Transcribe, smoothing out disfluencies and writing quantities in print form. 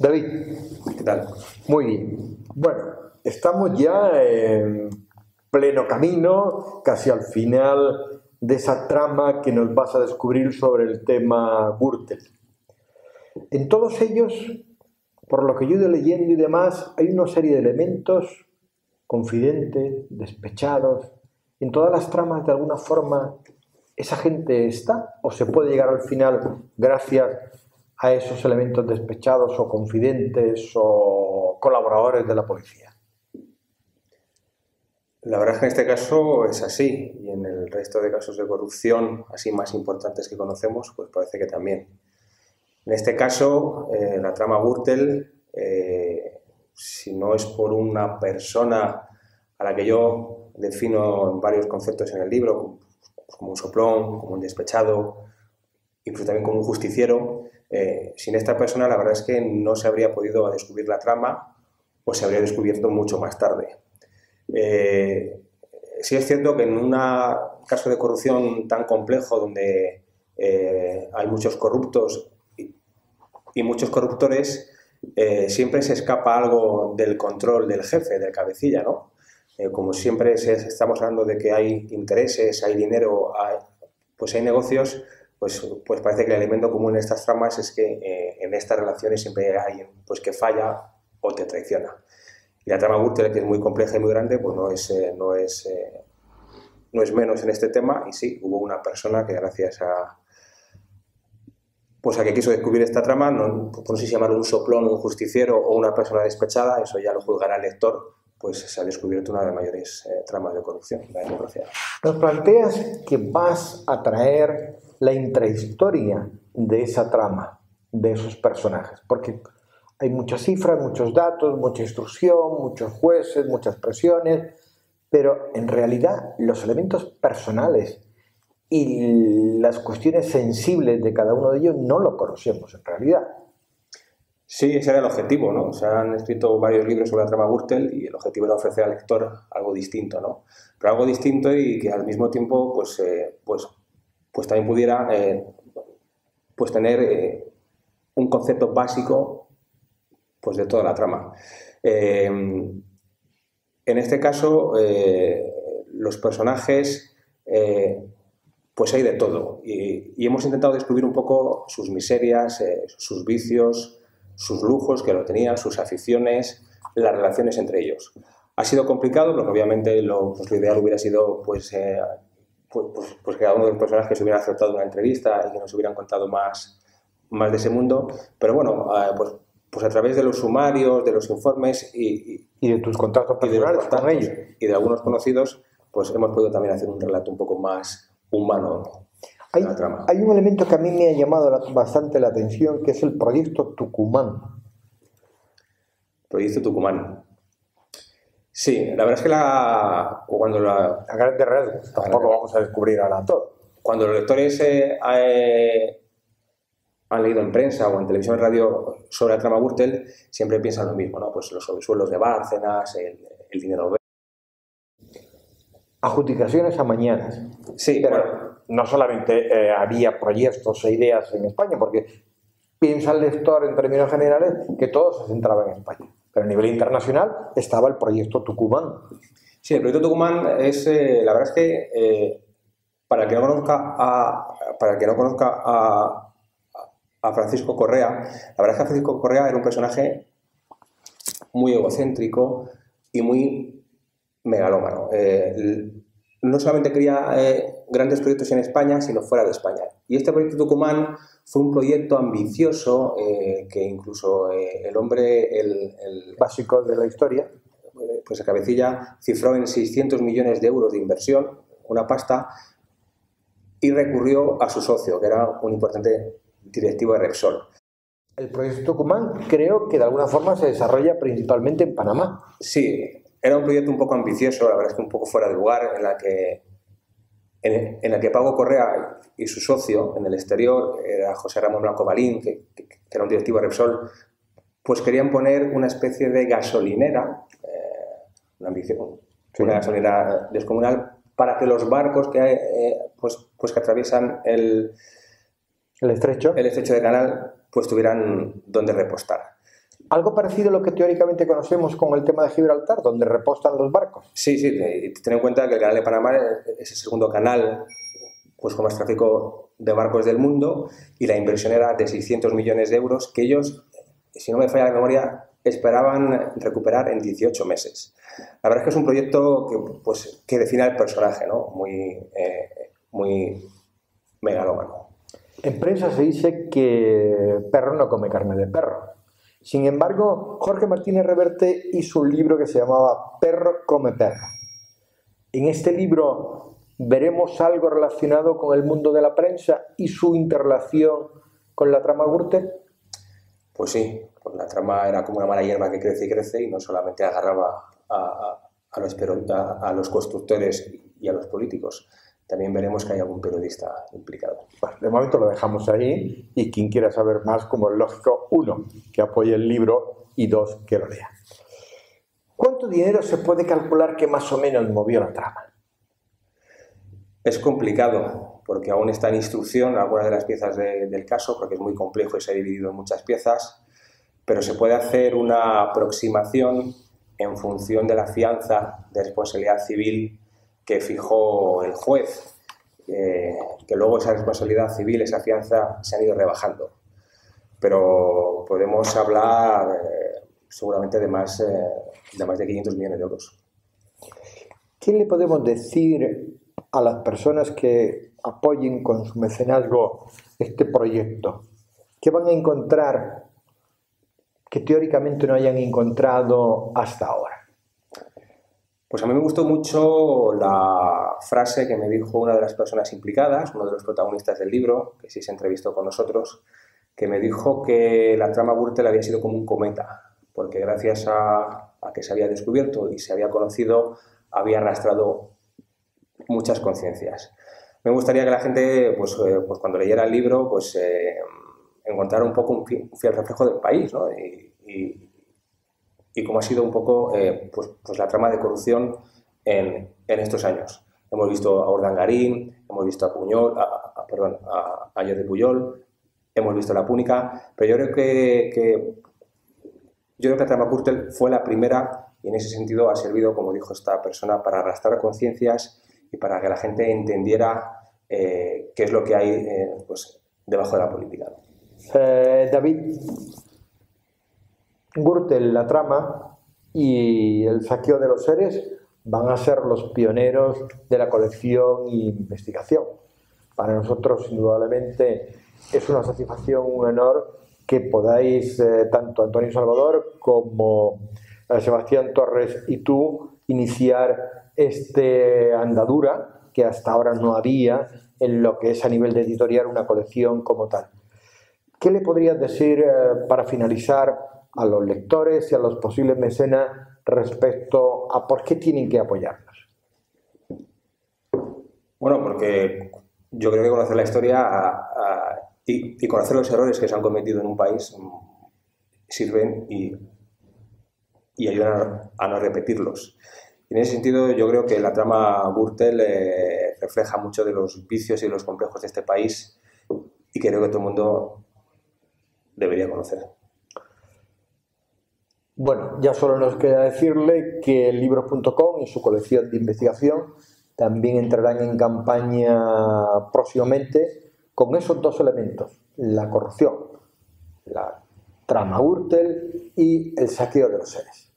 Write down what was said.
David, ¿Qué tal? muy bien. Bueno, estamos ya en pleno camino, casi al final de esa trama que nos vas a descubrir sobre el tema Gürtel. En todos ellos, por lo que yo he ido leyendo y demás, hay una serie de elementos confidentes, despechados. En todas las tramas, de alguna forma, esa gente está o se puede llegar al final gracias a esos elementos despechados o confidentes o colaboradores de la policía. La verdad es que en este caso es así, y en el resto de casos de corrupción, así más importantes que conocemos, pues parece que también. En este caso, la trama Gürtel, si no es por una persona a la que yo defino varios conceptos en el libro, como un soplón, como un despechado, incluso también como un justiciero, sin esta persona la verdad es que no se habría podido descubrir la trama o se habría descubierto mucho más tarde. Sí es cierto que en un caso de corrupción tan complejo donde hay muchos corruptos y muchos corruptores, siempre se escapa algo del control del jefe, del cabecilla, ¿no? Como siempre estamos hablando de que hay intereses, hay dinero, pues hay negocios, pues parece que el elemento común en estas tramas es que en estas relaciones siempre hay alguien pues, que falla o te traiciona. Y la trama Gürtel, que es muy compleja y muy grande, pues no es menos en este tema. Y sí, hubo una persona que gracias a que quiso descubrir esta trama, no sé si llamarlo un soplón, un justiciero o una persona despechada, eso ya lo juzgará el lector, pues se ha descubierto una de las mayores tramas de corrupción de la democracia. Nos planteas que vas a traer la intrahistoria de esa trama, de esos personajes, porque hay muchas cifras, muchos datos, mucha instrucción, muchos jueces, muchas presiones, pero en realidad los elementos personales y las cuestiones sensibles de cada uno de ellos no lo conocemos en realidad. Sí, ese era el objetivo, ¿no? Se han escrito varios libros sobre la trama Gürtel y el objetivo era ofrecer al lector algo distinto, ¿no? Pero algo distinto y que al mismo tiempo pues también pudiera pues tener un concepto básico pues de toda la trama. En este caso, los personajes pues hay de todo y hemos intentado descubrir un poco sus miserias, sus vicios, sus lujos que lo tenían, sus aficiones, las relaciones entre ellos. Ha sido complicado porque obviamente lo ideal hubiera sido pues que cada uno de los personajes hubiera aceptado una entrevista y que nos hubieran contado más de ese mundo, pero bueno, pues a través de los sumarios, de los informes y de tus contactos personales con ellos y de algunos conocidos, pues hemos podido también hacer un relato un poco más humano. Hay un elemento que a mí me ha llamado bastante la atención, que es el proyecto Tucumán. Proyecto Tucumán. Sí, la verdad es que a grandes rasgos, tampoco vamos a descubrir ahora todo. Cuando los lectores han leído en prensa o en televisión y radio sobre la trama Gürtel, siempre piensan lo mismo, ¿no? Pues los sobresueldos de Bárcenas, el dinero. Adjudicaciones amañadas. Sí, pero bueno, no solamente había proyectos e ideas en España, porque piensa el lector en términos generales que todo se centraba en España. Pero a nivel internacional estaba el proyecto Tucumán. Sí, el proyecto Tucumán es, la verdad es que para el que no conozca a Francisco Correa, la verdad es que Francisco Correa era un personaje muy egocéntrico y muy megalómano. No solamente quería grandes proyectos en España, sino fuera de España. Y este proyecto Tucumán fue un proyecto ambicioso que incluso el hombre, el básico de la historia, pues el cabecilla cifró en 600 millones de euros de inversión, una pasta, y recurrió a su socio, que era un importante directivo de Repsol. El proyecto Tucumán creo que de alguna forma se desarrolla principalmente en Panamá. Sí, era un proyecto un poco ambicioso, la verdad es que un poco fuera de lugar, en la que Pago Correa y su socio en el exterior, era José Ramón Blanco Balín, que era un directivo de Repsol, pues querían poner una especie de gasolinera, una gasolinera descomunal, para que los barcos que atraviesan el estrecho de Canal pues tuvieran donde repostar. Algo parecido a lo que teóricamente conocemos con el tema de Gibraltar, donde repostan los barcos. Sí, sí, ten en cuenta que el canal de Panamá es el segundo canal pues, con más tráfico de barcos del mundo y la inversión era de 600 millones de euros que ellos, si no me falla la memoria, esperaban recuperar en 18 meses. La verdad es que es un proyecto que define al personaje, ¿no? Muy megalómano. En prensa se dice que perro no come carne de perro. Sin embargo, Jorge Martínez Reverte hizo un libro que se llamaba Perro come perro. En este libro veremos algo relacionado con el mundo de la prensa y su interrelación con la trama Gürtel. Pues sí, pues la trama era como una mala hierba que crece y crece y no solamente agarraba a los constructores y a los políticos. También veremos que hay algún periodista implicado. Bueno, de momento lo dejamos ahí y quien quiera saber más, como es lógico, 1, que apoye el libro y 2, que lo lea. ¿Cuánto dinero se puede calcular que más o menos movió la trama? Es complicado porque aún está en instrucción algunas de las piezas del caso porque es muy complejo y se ha dividido en muchas piezas, pero se puede hacer una aproximación en función de la fianza de responsabilidad civil que fijó el juez, que luego esa responsabilidad civil, esa fianza, se han ido rebajando. Pero podemos hablar seguramente de más de 500 millones de euros. ¿Qué le podemos decir a las personas que apoyen con su mecenazgo este proyecto? ¿Qué van a encontrar que teóricamente no hayan encontrado hasta ahora? Pues a mí me gustó mucho la frase que me dijo una de las personas implicadas, uno de los protagonistas del libro, que sí se entrevistó con nosotros, que me dijo que la trama Gürtel había sido como un cometa, porque gracias a que se había descubierto y se había conocido, había arrastrado muchas conciencias. Me gustaría que la gente, pues cuando leyera el libro, pues encontrara un poco un fiel reflejo del país, ¿no? Y cómo ha sido un poco pues la trama de corrupción en estos años. Hemos visto a Urdangarín, hemos visto a Pujol, a Jordi Pujol, hemos visto la Púnica, pero yo creo que la trama Gürtel fue la primera y en ese sentido ha servido, como dijo esta persona, para arrastrar conciencias y para que la gente entendiera qué es lo que hay pues, debajo de la política. David, Gürtel, la trama y el saqueo de los seres van a ser los pioneros de la colección e investigación. Para nosotros, indudablemente, es una satisfacción, un honor que podáis, tanto Antonio Salvador como Sebastián Torres y tú, iniciar esta andadura que hasta ahora no había en lo que es a nivel de editorial una colección como tal. ¿Qué le podrías decir para finalizar a los lectores y a los posibles mecenas respecto a por qué tienen que apoyarnos? Bueno, porque yo creo que conocer la historia y conocer los errores que se han cometido en un país sirven y ayudan a no repetirlos. En ese sentido, yo creo que la trama Gürtel refleja mucho de los vicios y los complejos de este país y creo que todo el mundo debería conocer. Bueno, ya solo nos queda decirle que libros.com y su colección de investigación también entrarán en campaña próximamente con esos 2 elementos, la corrupción, la trama Gürtel y el saqueo de los seres.